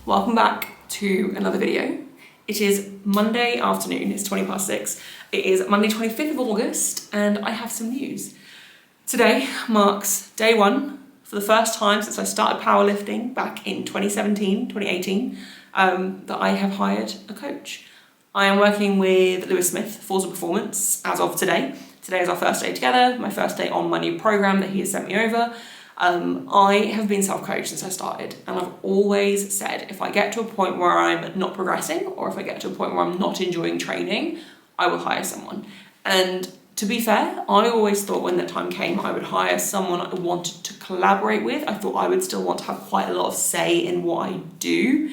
welcome back to another video. It is Monday afternoon, it's 6:20. It is Monday 25th of August and I have some news. Today marks day one for the first time since I started powerlifting back in 2018, that I have hired a coach. I am working with Lewis Smith, Force of Performance, as of today. Today is our first day together, my first day on my new program that he has sent me over. I have been self-coached since I started, and I've always said if I get to a point where I'm not progressing or if I get to a point where I'm not enjoying training, I will hire someone. And to be fair, I always thought when that time came I would hire someone I wanted to collaborate with. I thought I would still want to have quite a lot of say in what I do,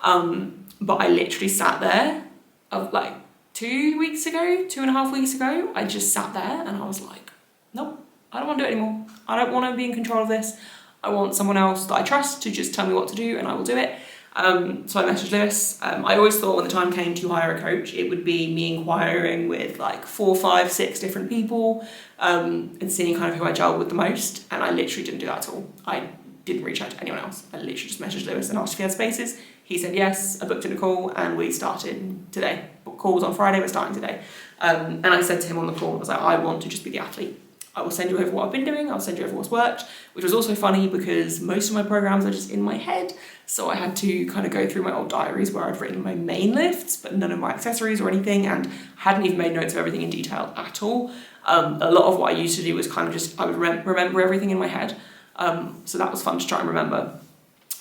but I literally sat there like 2.5 weeks ago, I just sat there and I was like, nope, I don't want to do it anymore. I don't want to be in control of this. I want someone else that I trust to just tell me what to do and I will do it. So I messaged Lewis. I always thought when the time came to hire a coach, it would be me inquiring with like 4, 5, 6 different people and seeing kind of who I gel with the most. And I literally didn't do that at all. I didn't reach out to anyone else. I literally just messaged Lewis and asked if he had spaces. He said yes, I booked in a call and we started today. Call was on Friday, we're starting today. And I said to him on the call, I was like, I want to just be the athlete. I will send you over what I've been doing, I'll send you over what's worked, which was also funny because most of my programs are just in my head. So I had to kind of go through my old diaries where I'd written my main lifts, but none of my accessories or anything, and hadn't even made notes of everything in detail at all. A lot of what I used to do was kind of just, I would remember everything in my head. So that was fun to try and remember.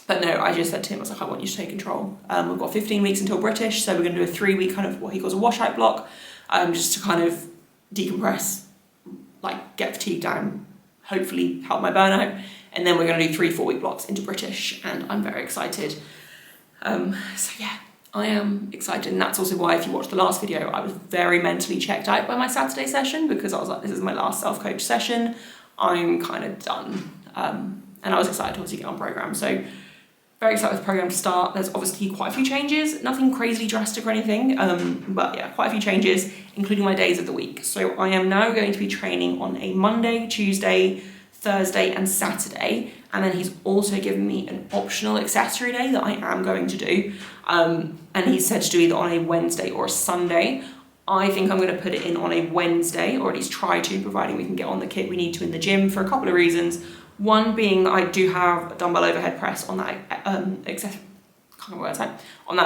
But no, I just said to him, I was like, I want you to take control. We've got 15 weeks until British, so we're going to do a 3-week kind of what he calls a washout block, just to kind of decompress, like get fatigue down, hopefully help my burnout. And then we're going to do 3 4-week blocks into British, and I'm very excited. So yeah, I am excited. And that's also why if you watched the last video, I was very mentally checked out by my Saturday session because I was like, this is my last self-coach session. I'm kind of done. And I was excited to obviously get on program. So very excited for the program to start. There's obviously quite a few changes, nothing crazy drastic or anything, but yeah, quite a few changes, including my days of the week. So I am now going to be training on a Monday, Tuesday, Thursday and Saturday, and then he's also given me an optional accessory day that I am going to do, and he said to do either on a Wednesday or a Sunday. I think I'm going to put it in on a Wednesday, or at least try to, providing we can get on the kit we need to in the gym for a couple of reasons. One being that I do have a dumbbell overhead press on that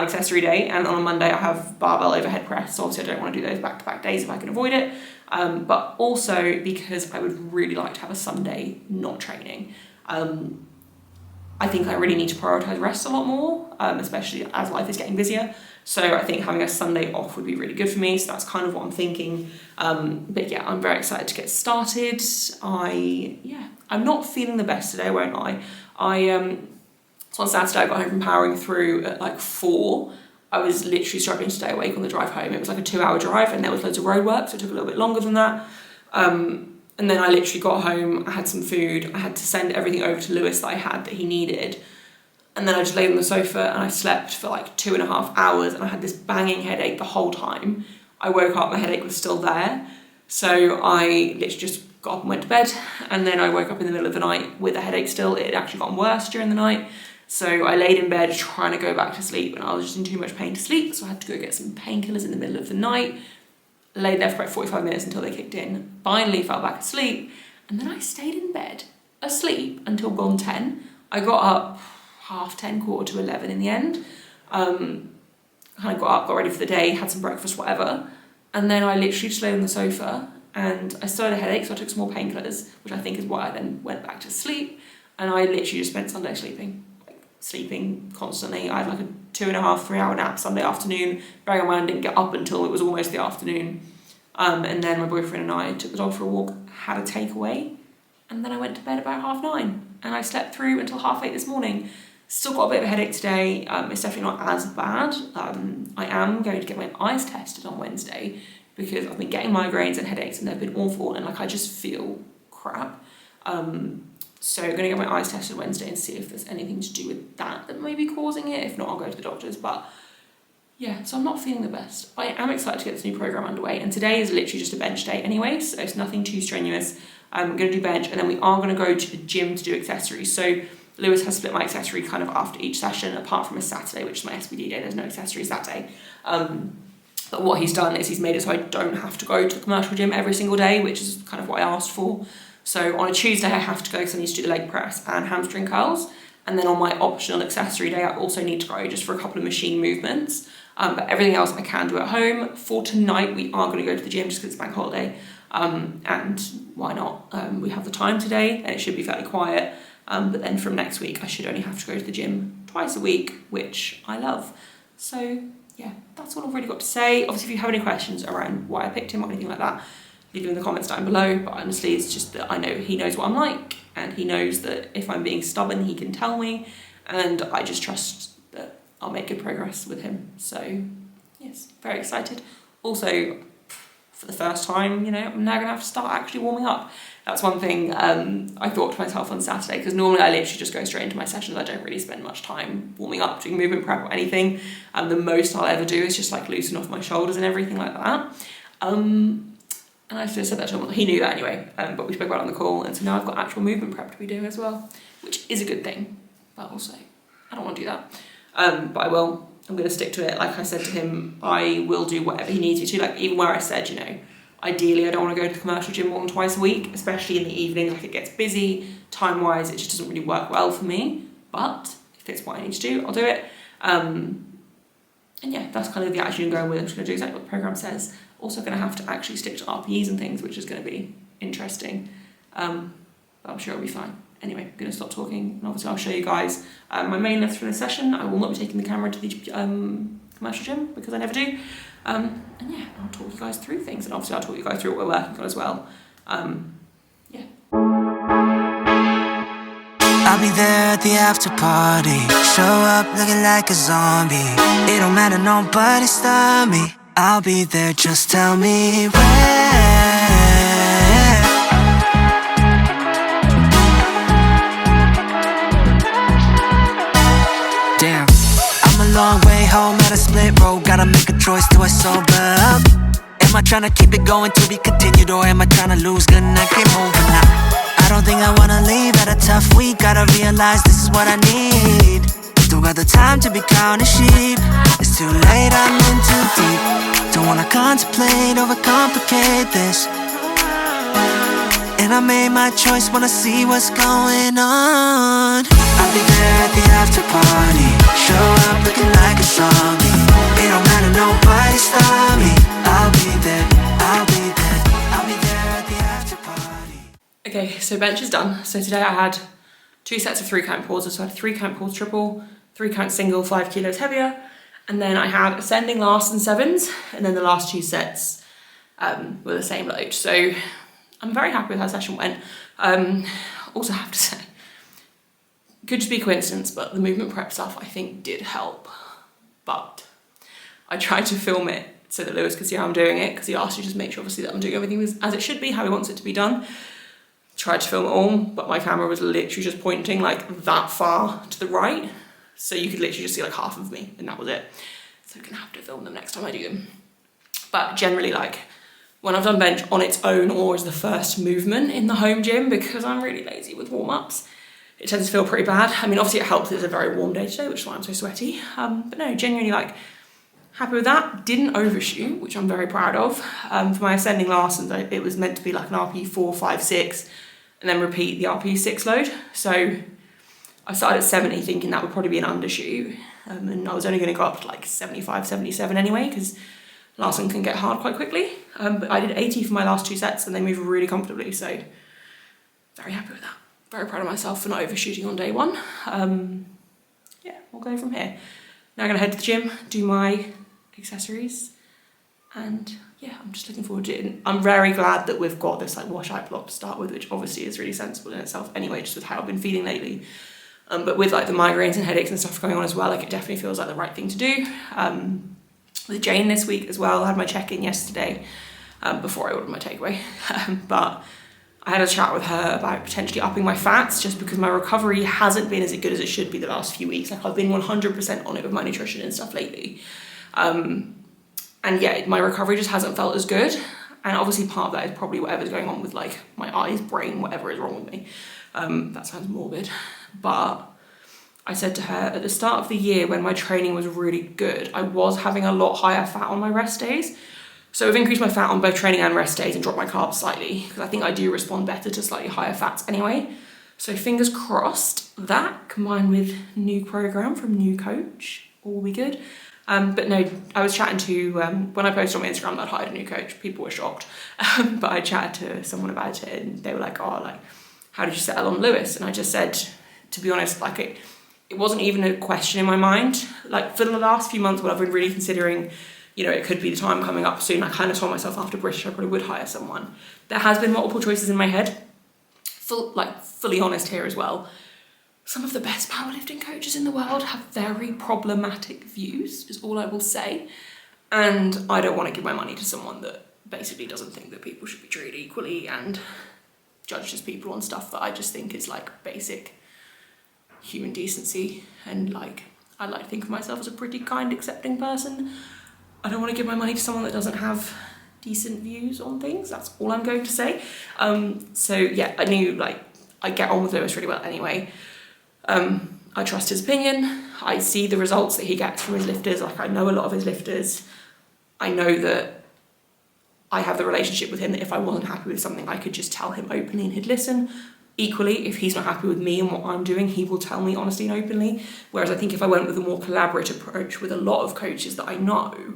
accessory day, and on a Monday I have barbell overhead press, so obviously I don't want to do those back-to-back days if I can avoid it, but also because I would really like to have a Sunday not training. I think I really need to prioritise rest a lot more, especially as life is getting busier. So I think having a Sunday off would be really good for me. So that's kind of what I'm thinking. But yeah, I'm very excited to get started. I'm not feeling the best today, won't I? So on Saturday I got home from powering through at like 4. I was literally struggling to stay awake on the drive home. It was like a 2-hour drive and there was loads of road work, so it took a little bit longer than that. And then I literally got home, I had some food, I had to send everything over to Lewis that I had that he needed. And then I just laid on the sofa and I slept for like 2.5 hours and I had this banging headache the whole time. I woke up, my headache was still there. So I literally just got up and went to bed. And then I woke up in the middle of the night with a headache still. It had actually gotten worse during the night. So I laid in bed trying to go back to sleep and I was just in too much pain to sleep. So I had to go get some painkillers in the middle of the night. Laid there for about 45 minutes until they kicked in. Finally fell back asleep. And then I stayed in bed asleep until gone 10. I got up 10:30, 11:15 in the end. Kind of got up, got ready for the day, had some breakfast, whatever. And then I literally just lay on the sofa and I still had a headache, so I took some more painkillers, which I think is why I then went back to sleep. And I literally just spent Sunday sleeping constantly. I had like a 2.5, 3 hour nap Sunday afternoon. Bearing in mind I didn't get up until it was almost the afternoon. And then my boyfriend and I took the dog for a walk, had a takeaway, and then I went to bed about 9:30. And I slept through until 8:30 this morning. Still got a bit of a headache today. It's definitely not as bad. I am going to get my eyes tested on Wednesday because I've been getting migraines and headaches and they've been awful and like I just feel crap. So I'm going to get my eyes tested Wednesday and see if there's anything to do with that may be causing it. If not, I'll go to the doctors. But yeah, so I'm not feeling the best. I am excited to get this new program underway, and today is literally just a bench day anyway, so it's nothing too strenuous. I'm going to do bench, and then we are going to go to the gym to do accessories. So Lewis has split my accessory kind of after each session, apart from a Saturday, which is my SBD day. There's no accessories that day. But what he's done is he's made it so I don't have to go to the commercial gym every single day, which is kind of what I asked for. So on a Tuesday I have to go because I need to do the leg press and hamstring curls. And then on my optional accessory day, I also need to go just for a couple of machine movements. But everything else I can do at home. For tonight, we are going to go to the gym just because it's bank holiday. And why not? We have the time today and it should be fairly quiet. But then from next week, I should only have to go to the gym twice a week, which I love. So yeah, that's all I've really got to say. Obviously, if you have any questions around why I picked him or anything like that, leave them in the comments down below. But honestly, it's just that I know he knows what I'm like, and he knows that if I'm being stubborn, he can tell me, and I just trust that I'll make good progress with him. So yes, very excited. Also, for the first time, you know, I'm now gonna have to start actually warming up. That's one thing I thought to myself on Saturday, because normally I literally just go straight into my sessions. I don't really spend much time warming up, doing movement prep or anything. The most I'll ever do is just like loosen off my shoulders and everything like that. And I just said that to him. He knew that anyway, but we spoke about it on the call, and so now I've got actual movement prep to be doing as well, which is a good thing, but also I don't want to do that. But I will. I'm going to stick to it. Like I said to him, I will do whatever he needs me to. Like even where I said, you know, ideally I don't want to go to the commercial gym more than twice a week, especially in the evening. Like it gets busy, time-wise, it just doesn't really work well for me. But if it's what I need to do, I'll do it. And yeah, that's kind of the attitude I'm going with. I'm just going to do exactly what the program says. Also going to have to actually stick to RPEs and things, which is going to be interesting. But I'm sure it'll be fine. Anyway, I'm going to stop talking, and obviously I'll show you guys my main lifts for this session. I will not be taking the camera to the commercial gym because I never do. And yeah, I'll talk you guys through things, and obviously I'll talk you guys through what we're working on as well. Yeah. I'll be there at the after party. Show up looking like a zombie. It don't matter, nobody stop me. I'll be there, just tell me when. Damn, I'm a long way home at a split road. Gotta make a choice, do I sober up? Am I tryna keep it going to be continued, or am I tryna lose? Good night, game over now. I don't think I wanna leave at a tough week. Gotta realize this is what I need. Don't got the time to be counting sheep. It's too late, I'm in too deep. Don't wanna contemplate, overcomplicate this. And I made my choice, wanna see what's going on. I'll be there at the after party. Show up looking like a zombie. It don't matter, nobody stop me. I'll be there, I'll be there, I'll be there at the after party. Okay, so bench is done. So today I had 2 sets of 3 count pauses. So I had 3 count pause triple, 3 count single, 5 kilos heavier. And then I had ascending last and 7s. And then the last 2 sets were the same load. So I'm very happy with how the session went. Also have to say, could just be coincidence, but the movement prep stuff I think did help. But I tried to film it so that Lewis could see how I'm doing it, because he asked you to just make sure obviously that I'm doing everything as it should be, how he wants it to be done. Tried to film it all, but my camera was literally just pointing like that far to the right. So you could literally just see like half of me, and that was it. So I'm gonna have to film them next time I do them. But generally, like when I've done bench on its own or as the first movement in the home gym, because I'm really lazy with warm-ups, it tends to feel pretty bad. I mean, obviously it helps it's a very warm day today, which is why I'm so sweaty. But no, genuinely like happy with that. Didn't overshoot, which I'm very proud of. For my ascending last, it was meant to be like an RP 4, 5, 6, and then repeat the RP 6 load. So I started at 70 thinking that would probably be an undershoot. And I was only gonna go up to like 75, 77 anyway, because last one can get hard quite quickly. But I did 80 for my last 2 sets and they move really comfortably. So very happy with that. Very proud of myself for not overshooting on day 1. Yeah, we'll go from here. Now I'm gonna head to the gym, do my accessories, and yeah, I'm just looking forward to it. And I'm very glad that we've got this like wash-out block to start with, which obviously is really sensible in itself anyway, just with how I've been feeling lately. But with like the migraines and headaches and stuff going on as well, like it definitely feels like the right thing to do. With Jane this week as well, I had my check-in yesterday before I ordered my takeaway. But I had a chat with her about potentially upping my fats, just because my recovery hasn't been as good as it should be the last few weeks. Like I've been 100% on it with my nutrition and stuff lately. And yeah, my recovery just hasn't felt as good. And obviously part of that is probably whatever's going on with like my eyes, brain, whatever is wrong with me. That sounds morbid. But I said to her, at the start of the year when my training was really good, I was having a lot higher fat on my rest days. So I've increased my fat on both training and rest days and dropped my carbs slightly, because I think I do respond better to slightly higher fats anyway. So fingers crossed, that combined with new program from new coach, all will be good. But no, I was chatting to, when I posted on my Instagram that I'd hired a new coach, people were shocked. But I chatted to someone about it and they were like, oh, like, how did you settle on Lewis? And I just said, to be honest, like it wasn't even a question in my mind. Like for the last few months when I've been really considering, you know, it could be the time coming up soon, I kind of told myself after British I probably would hire someone. There has been multiple choices in my head. Fully honest here as well. Some of the best powerlifting coaches in the world have very problematic views, is all I will say. And I don't want to give my money to someone that basically doesn't think that people should be treated equally and judges people on stuff that I just think is like basic human decency. And like, I like to think of myself as a pretty kind, accepting person. I don't want to give my money to someone that doesn't have decent views on things. That's all I'm going to say. So yeah, I knew like I get on with Lewis really well anyway. I trust his opinion. I see the results that he gets from his lifters. Like I know a lot of his lifters. I know that I have the relationship with him that if I wasn't happy with something, I could just tell him openly and he'd listen. Equally, if he's not happy with me and what I'm doing, he will tell me honestly and openly. Whereas I think if I went with a more collaborative approach with a lot of coaches that I know,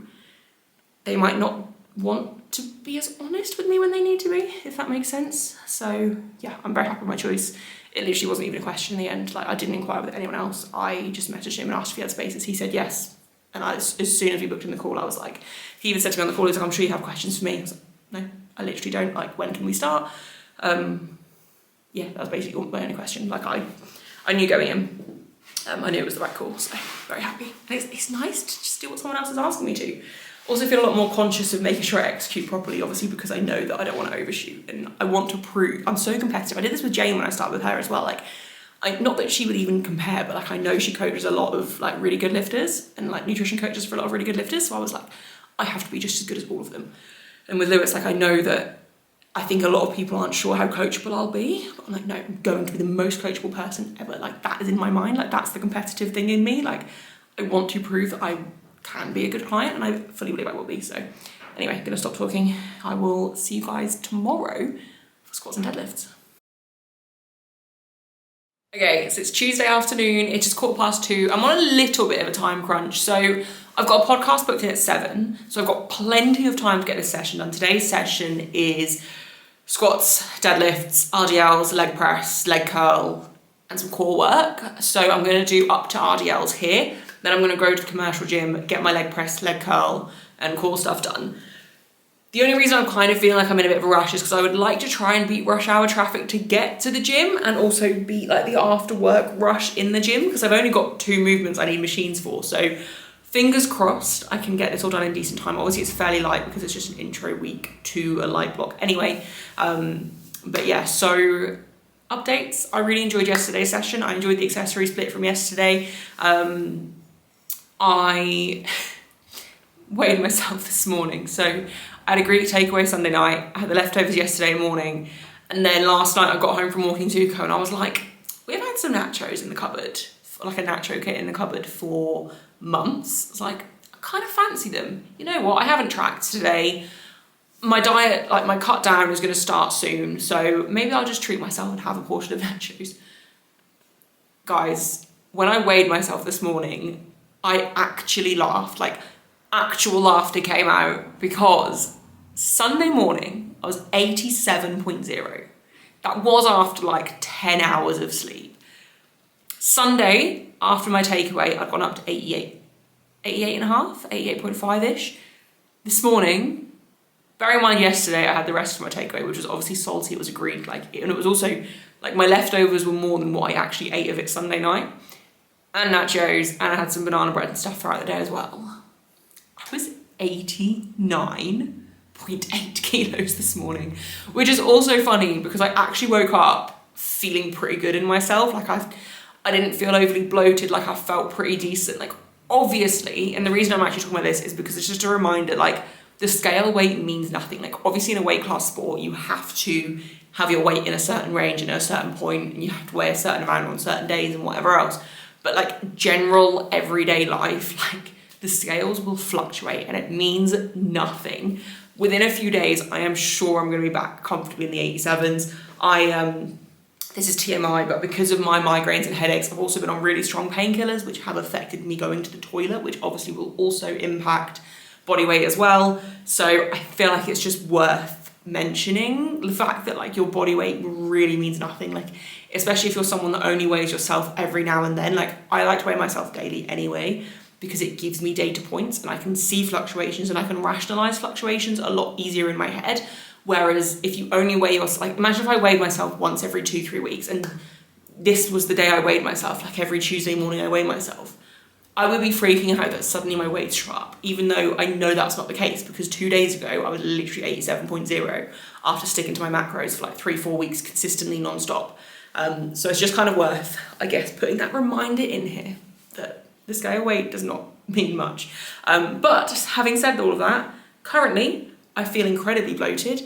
they might not want to be as honest with me when they need to be, if that makes sense. So yeah, I'm very happy with my choice. It literally wasn't even a question in the end. Like I didn't inquire with anyone else. I just messaged him and asked if he had spaces. He said yes. And as soon as we booked in the call, I was like, he even said to me on the call, he was like, I'm sure you have questions for me. I was like, no, I literally don't. Like, when can we start? Yeah, that was basically my only question. Like I knew going in, I knew it was the right call, so very happy. And it's nice to just do what someone else is asking me to. Also feel a lot more conscious of making sure I execute properly, obviously, because I know that I don't want to overshoot and I want to prove. I'm so competitive. I did this with Jane when I started with her as well. Like, not that she would even compare, but like I know she coaches a lot of like really good lifters and like nutrition coaches for a lot of really good lifters. So I was like, I have to be just as good as all of them. And with Lewis, like I know that I think a lot of people aren't sure how coachable I'll be. But I'm like, no, I'm going to be the most coachable person ever. Like that is in my mind. Like that's the competitive thing in me. Like I want to prove that I can be a good client and I fully believe I will be. So anyway, gonna stop talking. I will see you guys tomorrow for squats and deadlifts. Okay, so it's Tuesday afternoon, it is 2:15. I'm on a little bit of a time crunch. So I've got a podcast booked in at 7. So I've got plenty of time to get this session done. Today's session is squats, deadlifts, RDLs, leg press, leg curl, and some core work. So I'm gonna do up to RDLs here. Then I'm gonna go to the commercial gym, get my leg press, leg curl, and core stuff done. The only reason I'm kind of feeling like I'm in a bit of a rush is because I would like to try and beat rush hour traffic to get to the gym and also beat like the after work rush in the gym because I've only got 2 movements I need machines for. So fingers crossed I can get this all done in decent time. Obviously it's fairly light because it's just an intro week to a light block anyway. But yeah, so updates. I really enjoyed yesterday's session. I enjoyed the accessory split from yesterday. I weighed myself this morning. So I had a Greek takeaway Sunday night. I had the leftovers yesterday morning. And then last night I got home from walking Tuco and I was like, we've had some nachos in the cupboard, like a nacho kit in the cupboard for months. It's like, I kind of fancy them. You know what? I haven't tracked today. My diet, like my cut down is going to start soon. So maybe I'll just treat myself and have a portion of nachos. Guys, when I weighed myself this morning, I actually laughed, like actual laughter came out because Sunday morning I was 87.0. That was after like 10 hours of sleep. Sunday, after my takeaway, I'd gone up to 88 and a half, 88.5-ish. This morning, bearing in mind yesterday I had the rest of my takeaway, which was obviously salty, it was a Greek, and it was also, like my leftovers were more than what I actually ate of it Sunday night. And nachos, and I had some banana bread and stuff throughout the day as well. I was 89.8 kilos this morning, which is also funny because I actually woke up feeling pretty good in myself. Like I didn't feel overly bloated, like I felt pretty decent. Like obviously, and the reason I'm actually talking about this is because it's just a reminder, like the scale weight means nothing. Like obviously in a weight class sport, you have to have your weight in a certain range and at a certain point, and you have to weigh a certain amount on certain days and whatever else. but like general everyday life, like the scales will fluctuate and it means nothing. Within a few days, I am sure I'm going to be back comfortably in the 87s. This is TMI, but because of my migraines and headaches, I've also been on really strong painkillers, which have affected me going to the toilet, which obviously will also impact body weight as well. So I feel like it's just worth mentioning the fact that like your body weight really means nothing. Like, especially if you're someone that only weighs yourself every now and then. Like, I like to weigh myself daily anyway, because it gives me data points and I can see fluctuations and I can rationalize fluctuations a lot easier in my head. Whereas if you only weigh yourself, like imagine if I weighed myself once every 2-3 weeks and this was the day I weighed myself, like every Tuesday morning I weigh myself, I would be freaking out that suddenly my weight's shot up, even though I know that's not the case, because 2 days ago I was literally 87.0 after sticking to my macros for like 3-4 weeks consistently non-stop. So it's just kind of worth, I guess, putting that reminder in here that the scale weight does not mean much. But just having said all of that, currently I feel incredibly bloated.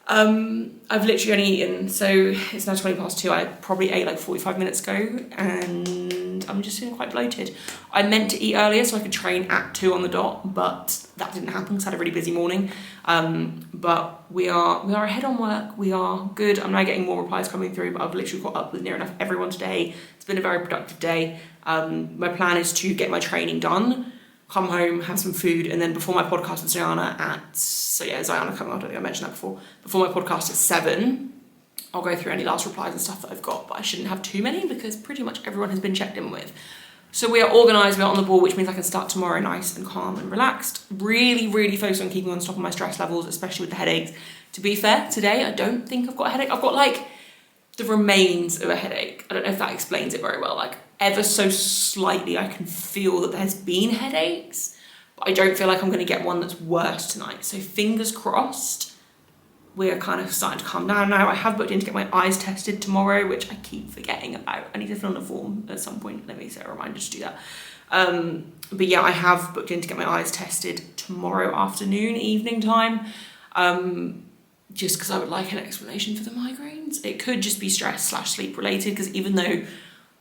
I've literally only eaten, so it's now 2:20. I probably ate like 45 minutes ago and I'm just feeling quite bloated. I meant to eat earlier so I could train at 2 on the dot, but that didn't happen because I had a really busy morning. But we are ahead on work. We are good. I'm now getting more replies coming through, but I've literally caught up with near enough everyone today. It's been a very productive day. My plan is to get my training done, come home, have some food, and then before my podcast with Ziana Ziana coming on, I don't think I mentioned that before. Before my podcast at 7, I'll go through any last replies and stuff that I've got, but I shouldn't have too many because pretty much everyone has been checked in with. So we are organised, we're on the ball, which means I can start tomorrow nice and calm and relaxed. Really, really focused on keeping on top of my stress levels, especially with the headaches. To be fair, today I don't think I've got a headache. I've got like the remains of a headache. I don't know if that explains it very well. Like ever so slightly I can feel that there's been headaches, but I don't feel like I'm going to get one that's worse tonight. So fingers crossed, we're kind of starting to calm down now. I have booked in to get my eyes tested tomorrow, which I keep forgetting about. I need to fill in a form at some point. Let me set a reminder to do that. But yeah, I have booked in to get my eyes tested tomorrow afternoon, evening time. Just because I would like an explanation for the migraines. It could just be stress/sleep related, because even though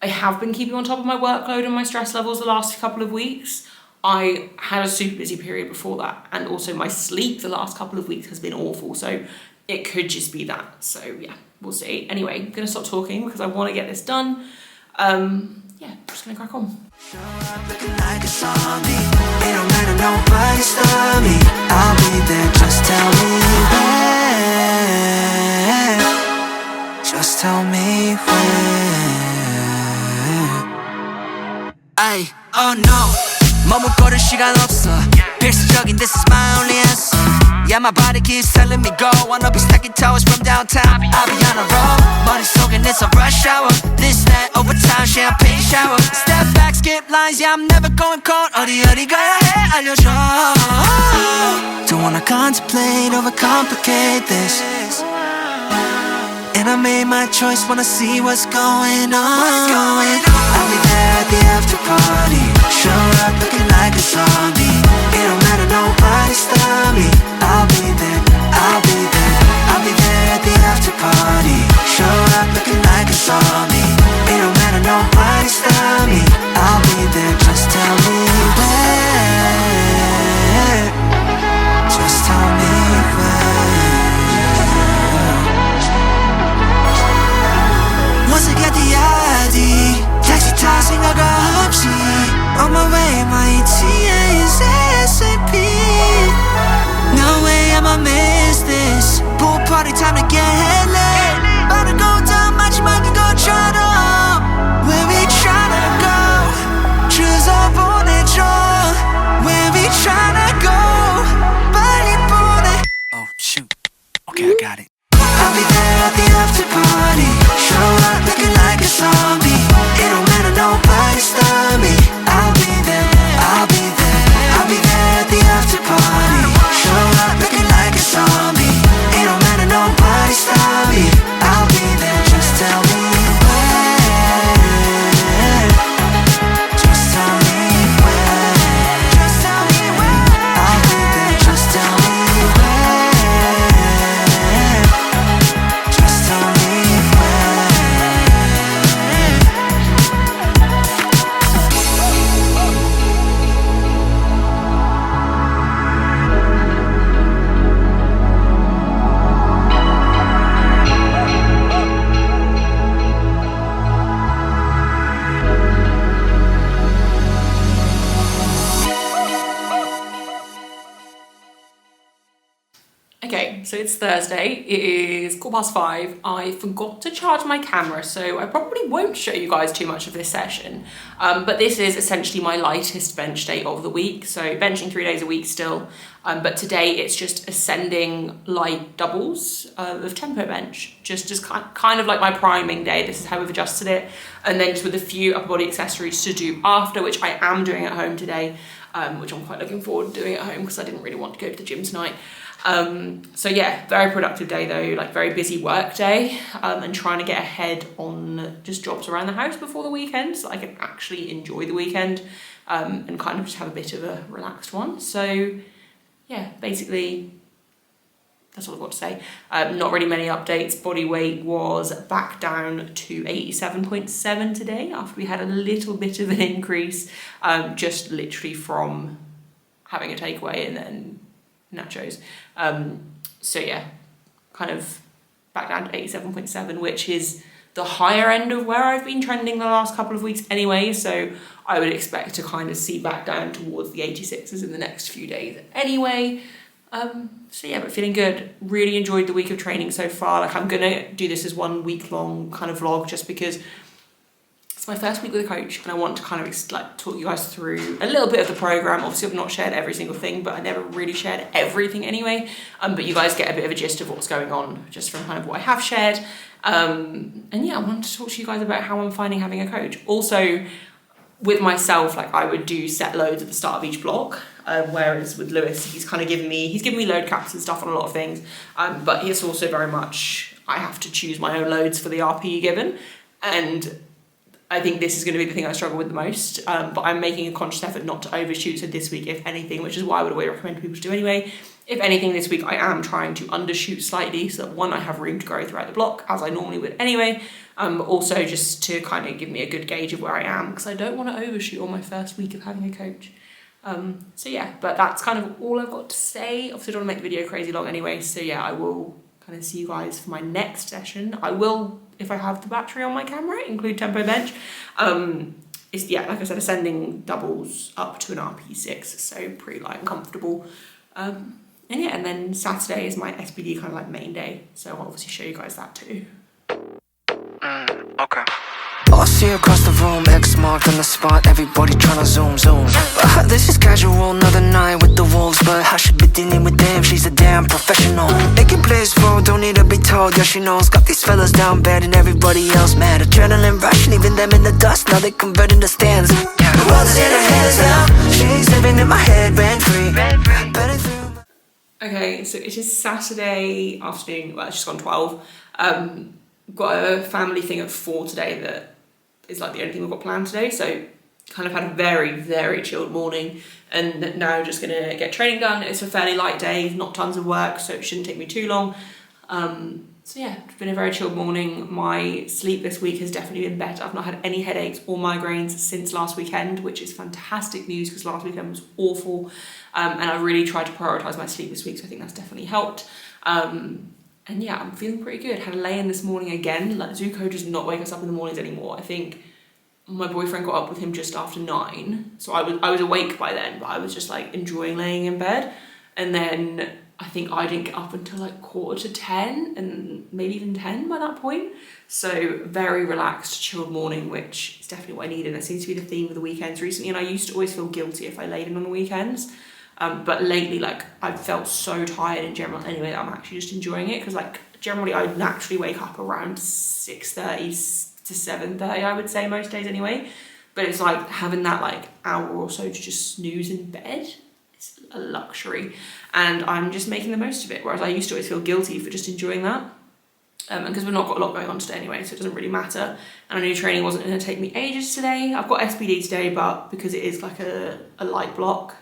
I have been keeping on top of my workload and my stress levels the last couple of weeks, I had a super busy period before that, and also my sleep the last couple of weeks has been awful, so it could just be that. So yeah, we'll see. Anyway, I'm gonna stop talking because I want to get this done. Yeah, I'm just gonna crack on. Show up looking like a zombie. It don't matter, nobody stop me. I'll be there, just tell me when. Just tell me when. Oh no, 머뭇거릴 시간 없어. 필수적인 this is my only answer. Yeah, my body keeps telling me go. Wanna be stacking towers from downtown. I'll be on a roll. 머릿속엔 it's a rush hour. This, that, overtime, champagne shower. Step back, skip lines, yeah, I'm never going cold. 어디 가야 해, 알려줘. Don't wanna contemplate, overcomplicate this. And I made my choice, wanna see what's going on. I'll be there at the after party. Show up looking like a zombie. It don't matter, nobody stop me. I'll be there, I'll be there. I'll be there at the after party. Show up looking like a zombie. It don't matter, nobody stop me. I'll be there, just tell me where. Just tell me where. Once I get the ID, taxi 타 생각 없이 on my way, my so it's Thursday. It is 5:15. I forgot to charge my camera, so I probably won't show you guys too much of this session. But this is essentially my lightest bench day of the week. So benching 3 days a week still. But today it's just ascending light doubles of tempo bench, just as kind of like my priming day. This is how we've adjusted it. And then just with a few upper body accessories to do after, which I am doing at home today, which I'm quite looking forward to doing at home because I didn't really want to go to the gym tonight. So yeah, very productive day though, like very busy work day, and trying to get ahead on just jobs around the house before the weekend so I can actually enjoy the weekend, and kind of just have a bit of a relaxed one. So yeah, basically that's all I've got to say. Not really many updates. Body weight was back down to 87.7 today after we had a little bit of an increase, just literally from having a takeaway and then nachos. So yeah, kind of back down to 87.7, which is the higher end of where I've been trending the last couple of weeks anyway. So I would expect to kind of see back down towards the 86s in the next few days anyway. So yeah, but feeling good. Really enjoyed the week of training so far. Like I'm gonna do this as 1 week long kind of vlog just because it's my first week with a coach and I want to kind of like talk you guys through a little bit of the program. Obviously I've not shared every single thing, but I never really shared everything anyway. But you guys get a bit of a gist of what's going on just from kind of what I have shared. And yeah, I wanted to talk to you guys about how I'm finding having a coach. Also with myself, like I would do set loads at the start of each block. Whereas with Lewis, he's given me load caps and stuff on a lot of things. But he's also very much, I have to choose my own loads for the RP given. And I think this is going to be the thing I struggle with the most. But I'm making a conscious effort not to overshoot. So this week, if anything, which is what I would always recommend people to do anyway, if anything this week, I am trying to undershoot slightly so that one, I have room to grow throughout the block as I normally would anyway. Also just to kind of give me a good gauge of where I am because I don't want to overshoot on my first week of having a coach. So yeah, but that's kind of all I've got to say. Obviously I don't want to make the video crazy long anyway, so yeah, I will kind of see you guys for my next session. I will, if I have the battery on my camera, include tempo bench. It's, yeah, like I said, ascending doubles up to an RP6, so pretty light and comfortable. And yeah, and then Saturday is my SBD kind of like main day, so I'll obviously show you guys that too. Okay. I see across the room, X marked on the spot, everybody tryna zoom. This is casual, another night with the wolves, but I should be dealing with them, she's a damn professional. Making plays for, don't need to be told, yeah she knows. Got these fellas down bad and everybody else mad. Adrenaline rush, leaving them in the dust, now they converting the stands. The world is in her hands now, she's living in my head, rent free. Okay, so it is Saturday afternoon, well it's just gone 12. Got a family thing at 4 today that is like the only thing we've got planned today, so kind of had a very, very chilled morning and now just gonna get training done. It's a fairly light day, not tons of work, so it shouldn't take me too long. So yeah, it's been a very chilled morning. My sleep this week has definitely been better. I've not had any headaches or migraines since last weekend, which is fantastic news because last weekend was awful. And I really tried to prioritise my sleep this week, so I think that's definitely helped. And yeah, I'm feeling pretty good. Had a lay-in this morning again. Like Zuko does not wake us up in the mornings anymore. I think my boyfriend got up with him just after 9. So I was awake by then, but I was just like enjoying laying in bed. And then I think I didn't get up until like 9:45 and maybe even 10 by that point. So very relaxed, chilled morning, which is definitely what I needed. That seems to be the theme of the weekends recently. And I used to always feel guilty if I laid in on the weekends. But lately, like, I've felt so tired in general anyway that I'm actually just enjoying it because, like, generally I naturally wake up around 6:30 to 7:30, I would say, most days anyway. But it's like having that, like, hour or so to just snooze in bed. It's a luxury. And I'm just making the most of it, whereas I used to always feel guilty for just enjoying that. And because we've not got a lot going on today anyway, so it doesn't really matter. And I knew training wasn't going to take me ages today. I've got SBD today, but because it is, like, a light block,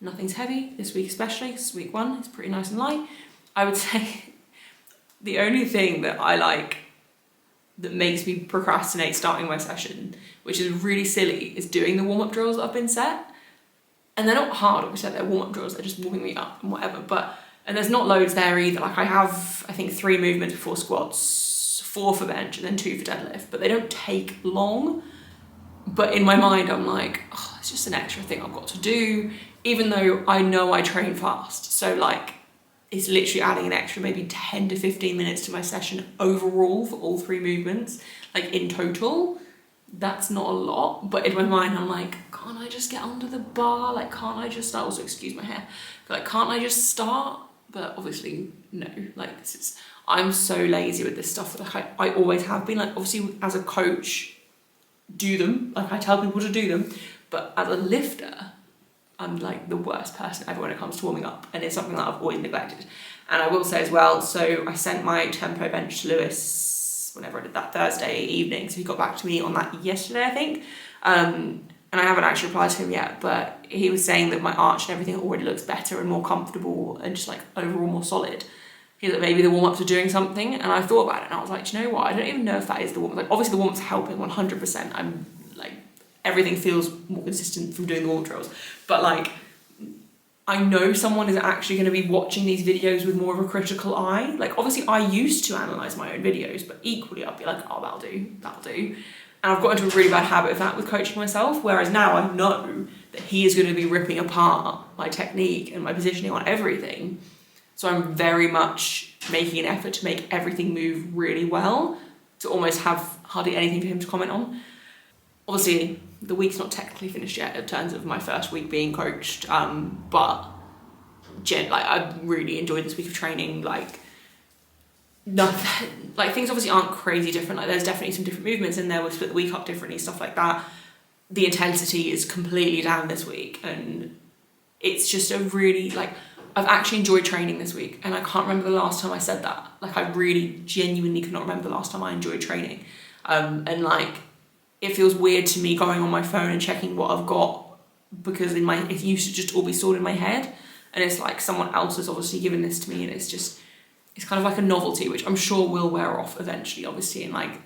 nothing's heavy this week especially, because week 1 is pretty nice and light. I would say the only thing that I like that makes me procrastinate starting my session, which is really silly, is doing the warm-up drills that I've been set. And they're not hard, obviously, they're warm-up drills, they're just warming me up and whatever, and there's not loads there either. Like I have, I think 3 movements before squats, 4 for bench and then 2 for deadlift, but they don't take long. But in my mind, I'm like, oh, it's just an extra thing I've got to do, even though I know I train fast. So like, it's literally adding an extra maybe 10 to 15 minutes to my session overall for all 3 movements. Like in total, that's not a lot, but in my mind I'm like, can't I just get under the bar? Like, can't I just start? Also, excuse my hair. Like, can't I just start? But obviously, no. Like, this is, I'm so lazy with this stuff. Like, I always have been. Like, obviously, as a coach, do them. Like, I tell people to do them. But as a lifter, I'm like the worst person ever when it comes to warming up. And it's something that I've always neglected. And I will say as well, so I sent my tempo bench to Lewis whenever I did that Thursday evening. So he got back to me on that yesterday, I think. And I haven't actually replied to him yet, but he was saying that my arch and everything already looks better and more comfortable and just like overall more solid. He's like, maybe the warm-ups are doing something. And I thought about it and I was like, do you know what? I don't even know if that is the warm-up. Like, obviously the warm-up's helping 100%. I'm like, everything feels more consistent from doing the warm drills. But like, I know someone is actually going to be watching these videos with more of a critical eye. Like, obviously I used to analyse my own videos, but equally I'll be like, oh, that'll do. And I've got into a really bad habit of that with coaching myself, whereas now I know that he is going to be ripping apart my technique and my positioning on everything. So I'm very much making an effort to make everything move really well, to almost have hardly anything for him to comment on. Obviously, the week's not technically finished yet in terms of my first week being coached, but I really enjoyed this week of training. Like, nothing, like, things obviously aren't crazy different. Like, there's definitely some different movements in there. We've split the week up differently, stuff like that. The intensity is completely down this week, and it's just a really, like, I've actually enjoyed training this week, and I can't remember the last time I said that. Like, I really genuinely could not remember the last time I enjoyed training. And like, it feels weird to me going on my phone and checking what I've got, because it used to just all be stored in my head, and it's like someone else has obviously given this to me, and it's kind of like a novelty, which I'm sure will wear off eventually, obviously, and like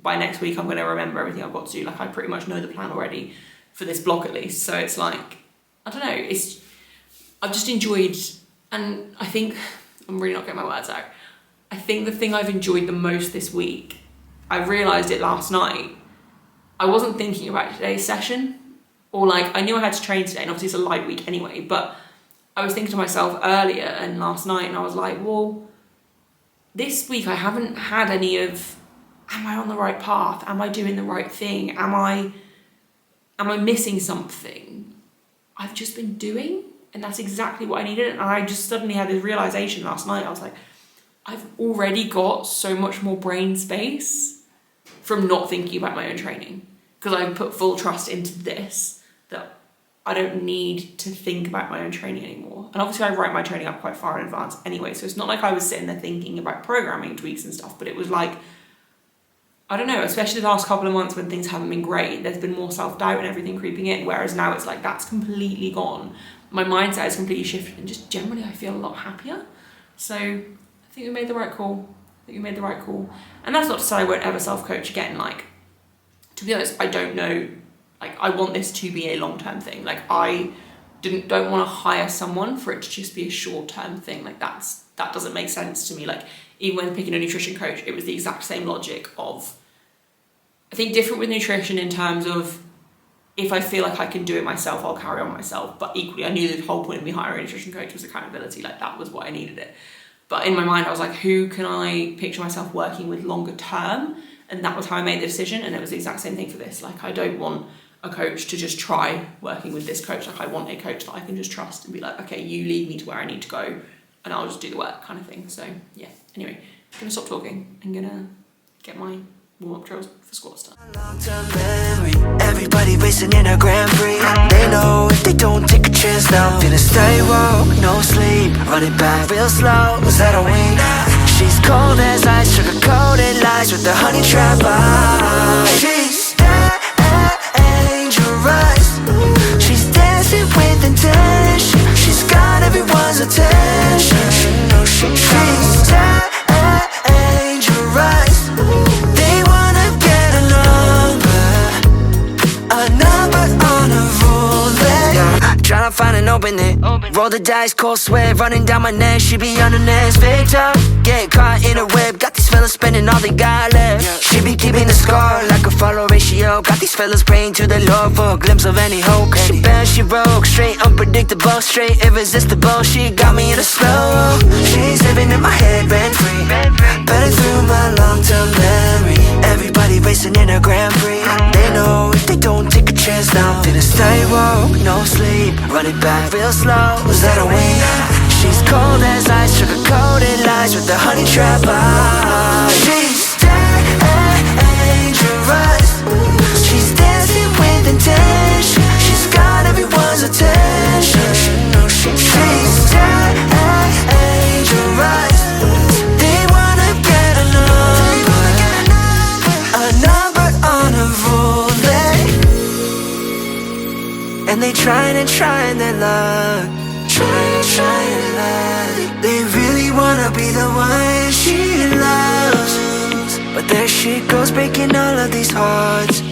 by next week I'm going to remember everything I've got to do. Like, I pretty much know the plan already for this block at least. So it's like, I don't know, I've just enjoyed, and I think, I'm really not getting my words out, I think the thing I've enjoyed the most this week, I realised it last night, I wasn't thinking about today's session, or like, I knew I had to train today, and obviously it's a light week anyway, but I was thinking to myself earlier and last night, and I was like, well, this week I haven't had any of, am I on the right path? Am I doing the right thing? Am I missing something? I've just been doing, and that's exactly what I needed. And I just suddenly had this realization last night. I was like, I've already got so much more brain space from not thinking about my own training, because I put full trust into this, that I don't need to think about my own training anymore. And obviously I write my training up quite far in advance anyway, so it's not like I was sitting there thinking about programming tweaks and stuff, but it was like, I don't know, especially the last couple of months when things haven't been great, there's been more self-doubt and everything creeping in, whereas now it's like, that's completely gone. My mindset has completely shifted, and just generally I feel a lot happier. So I think we made the right call. And that's not to say I won't ever self-coach again. Like, to be honest, I don't know. Like, I want this to be a long-term thing. Like, I don't want to hire someone for it to just be a short-term thing. Like, that doesn't make sense to me. Like, even when picking a nutrition coach, it was the exact same logic of, I think different with nutrition in terms of, if I feel like I can do it myself, I'll carry on myself. But equally, I knew the whole point of me hiring a nutrition coach was accountability. Like, that was what I needed it. But in my mind, I was like, who can I picture myself working with longer term? And that was how I made the decision. And it was the exact same thing for this. Like, I don't want a coach to just try working with this coach. Like, I want a coach that I can just trust and be like, okay, you lead me to where I need to go, and I'll just do the work, kind of thing. So yeah, anyway, I'm gonna stop talking. I'm gonna get my warm-up drills for squats done. Long-term memory, everybody racing in a Grand Prix. They know if they don't take a chance now, finna stay woke, no sleep, running back real slow, was that a wing? She's cold as ice, sugar-coated lies with the honey trap eyes. She's dangerous, she's dancing with intention, she's got everyone's attention. She's dangerous, they wanna get a number on a roulette. Yeah. Tryna find an opening, roll the dice, cold sweat running down my neck. She be on the next victim, get caught in a web. Got these fellas spending all they got left. She be keeping the score like a follow ratio. Got these fellas praying to the Lord for a glimpse of any hope. She bad, she broke, straight unpredictable, straight irresistible. She got me in a slow. She's living in my head rent free, better through my long-term memory. Everybody racing in a Grand Prix. They know if they don't take a chance now, I'm finna stay woke, no sleep, run it back real slow. Is that a win? She's cold as ice, sugar-coated lies with the honey trap eyes. She's dangerous. She's dancing with intention. She's got everyone's attention. She's dangerous. They wanna get a number on a roulette. And they trying their luck, trying luck. They really wanna be the one she loves, but there she goes breaking all of these hearts.